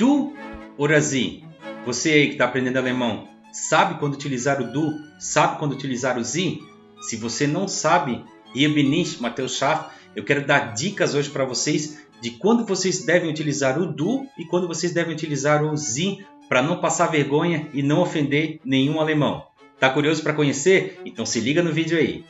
du oder sie? Você aí que está aprendendo alemão, sabe quando utilizar o du? Sabe quando utilizar o sie? Se você não sabe, hier bin ich, Matheus Schaff, eu quero dar dicas hoje para vocês de quando vocês devem utilizar o du e quando vocês devem utilizar o sie para não passar vergonha e não ofender nenhum alemão. Tá curioso para conhecer? Então se liga no vídeo aí.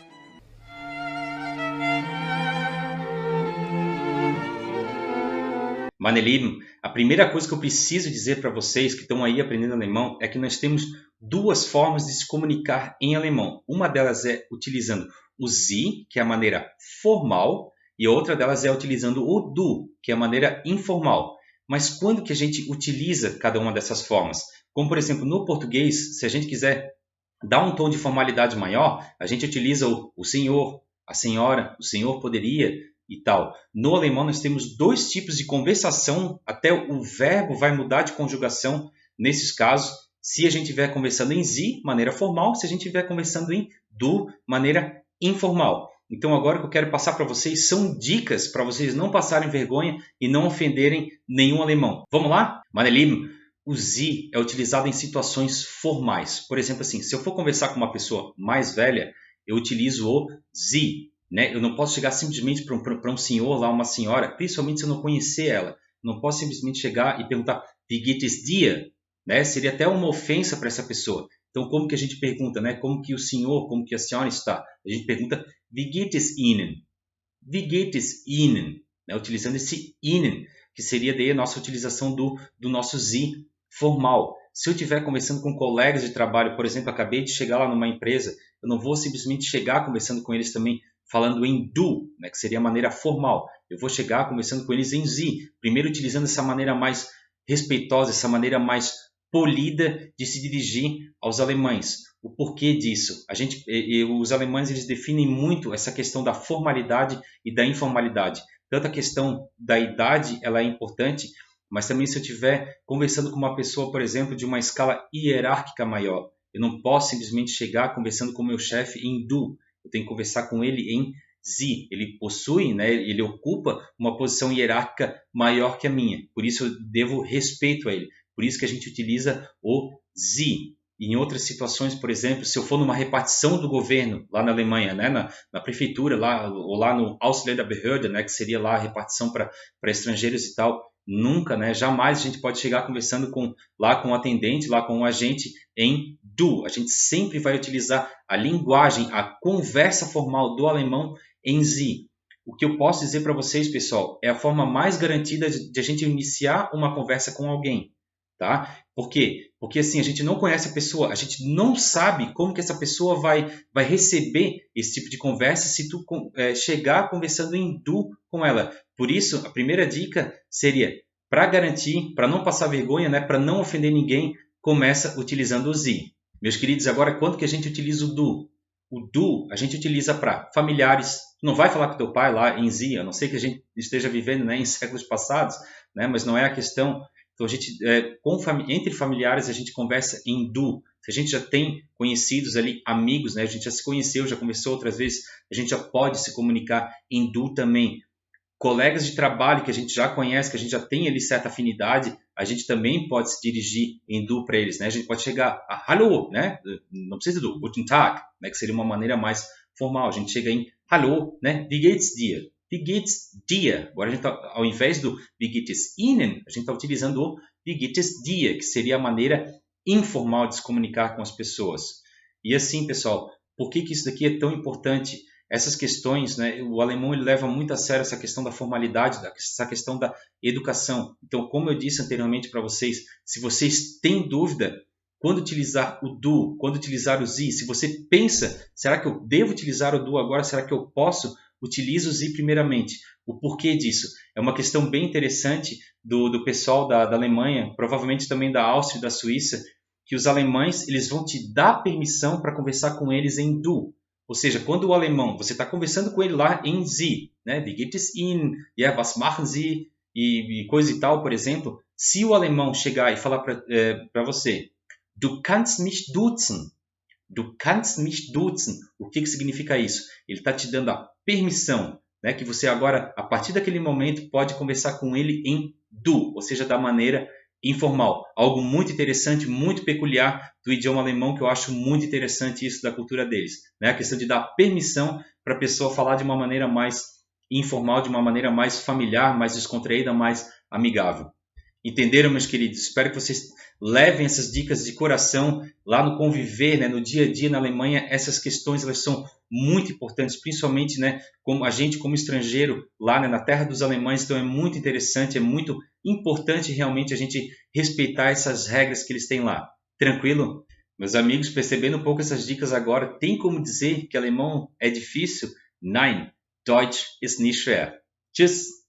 Meine Lieben, a primeira coisa que eu preciso dizer para vocês que estão aí aprendendo alemão é que nós temos duas formas de se comunicar em alemão. Uma delas é utilizando o Sie, que é a maneira formal, e outra delas é utilizando o Du, que é a maneira informal. Mas quando que a gente utiliza cada uma dessas formas? Como, por exemplo, no português, se a gente quiser dar um tom de formalidade maior, a gente utiliza o senhor, a senhora, o senhor poderia e tal. No alemão nós temos dois tipos de conversação, até o verbo vai mudar de conjugação nesses casos, se a gente estiver conversando em Sie, maneira formal, se a gente estiver conversando em Du, maneira informal. Então agora o que eu quero passar para vocês são dicas para vocês não passarem vergonha e não ofenderem nenhum alemão. Vamos lá? Meine Lieben, o Sie é utilizado em situações formais. Por exemplo, assim, se eu for conversar com uma pessoa mais velha, eu utilizo o Sie. Né? Eu não posso chegar simplesmente para um senhor lá, uma senhora, principalmente se eu não conhecer ela. Não posso simplesmente chegar e perguntar Wie geht es dir? Né? Seria até uma ofensa para essa pessoa. Então, como que a gente pergunta? Né? Como que o senhor, como que a senhora está? A gente pergunta Wie geht es Ihnen? Wie geht es Ihnen? Né? Utilizando esse Ihnen, que seria daí a nossa utilização do nosso Sie formal. Se eu estiver conversando com colegas de trabalho, por exemplo, acabei de chegar lá numa empresa, eu não vou simplesmente chegar conversando com eles também falando em du, né, que seria a maneira formal. Eu vou chegar conversando com eles em sie, primeiro utilizando essa maneira mais respeitosa, essa maneira mais polida de se dirigir aos alemães. O porquê disso? Os alemães eles definem muito essa questão da formalidade e da informalidade. Tanto a questão da idade ela é importante, mas também se eu estiver conversando com uma pessoa, por exemplo, de uma escala hierárquica maior, eu não posso simplesmente chegar conversando com o meu chefe em du. Eu tenho que conversar com ele em Sie. Ele possui, né, ele ocupa uma posição hierárquica maior que a minha. Por isso eu devo respeito a ele. Por isso que a gente utiliza o Sie. Em outras situações, por exemplo, se eu for numa repartição do governo lá na Alemanha, né, na prefeitura, lá, ou lá no Ausländerbehörde, né, que seria lá a repartição para estrangeiros e tal, nunca, né, jamais a gente pode chegar conversando com o atendente, lá com o agente em du. A gente sempre vai utilizar a linguagem, a conversa formal do alemão em Sie. O que eu posso dizer para vocês, pessoal, é a forma mais garantida de a gente iniciar uma conversa com alguém. Tá? Por quê? Porque assim, a gente não conhece a pessoa, a gente não sabe como que essa pessoa vai receber esse tipo de conversa se tu chegar conversando em du com ela. Por isso, a primeira dica seria, para garantir, para não passar vergonha, né, para não ofender ninguém, começa utilizando o Sie. Meus queridos, agora quando que a gente utiliza o du? O du a gente utiliza para familiares. Tu não vai falar com teu pai lá em Sie, a não ser que a gente esteja vivendo, né, em séculos passados, né, mas não é a questão. Então, a gente, entre familiares, a gente conversa em du. Se a gente já tem conhecidos ali, amigos, né, a gente já se conheceu, já conversou outras vezes, a gente já pode se comunicar em du também. Colegas de trabalho que a gente já conhece, que a gente já tem ali certa afinidade, a gente também pode se dirigir em du para eles. Né? A gente pode chegar a hallo, né? Não precisa do guten Tag, né? Que seria uma maneira mais formal. A gente chega em hallo, né? Wie geht's dir? Wie geht's dir? Agora, a gente ao invés do Wie geht es Ihnen, a gente está utilizando o Wie geht es dir, que seria a maneira informal de se comunicar com as pessoas. E assim, pessoal, por que isso daqui é tão importante? Essas questões, né, o alemão ele leva muito a sério essa questão da formalidade, essa questão da educação. Então, como eu disse anteriormente para vocês, se vocês têm dúvida quando utilizar o du, quando utilizar o sie, se você pensa, será que eu devo utilizar o du agora, será que eu posso? Utilize o sie primeiramente. O porquê disso? É uma questão bem interessante do pessoal da Alemanha, provavelmente também da Áustria e da Suíça, que os alemães eles vão te dar permissão para conversar com eles em du. Ou seja, quando o alemão, você está conversando com ele lá em Sie, né? Wie geht es Ihnen? Yeah, was machen Sie? E coisa e tal, por exemplo. Se o alemão chegar e falar para você, Du kannst mich duzen. Du kannst mich duzen. O que significa isso? Ele está te dando a permissão, né? Que você agora, a partir daquele momento, pode conversar com ele em du, ou seja, da maneira informal. Algo muito interessante, muito peculiar do idioma alemão, que eu acho muito interessante isso da cultura deles, né? A questão de dar permissão para a pessoa falar de uma maneira mais informal, de uma maneira mais familiar, mais descontraída, mais amigável. Entenderam, meus queridos? Espero que vocês levem essas dicas de coração lá no conviver, né, no dia a dia na Alemanha. Essas questões elas são muito importantes, principalmente, né, como a gente como estrangeiro lá, né, na terra dos alemães. Então é muito interessante, é muito importante realmente a gente respeitar essas regras que eles têm lá. Tranquilo? Meus amigos, percebendo um pouco essas dicas agora, tem como dizer que alemão é difícil? Nein, Deutsch ist nicht schwer. Tschüss!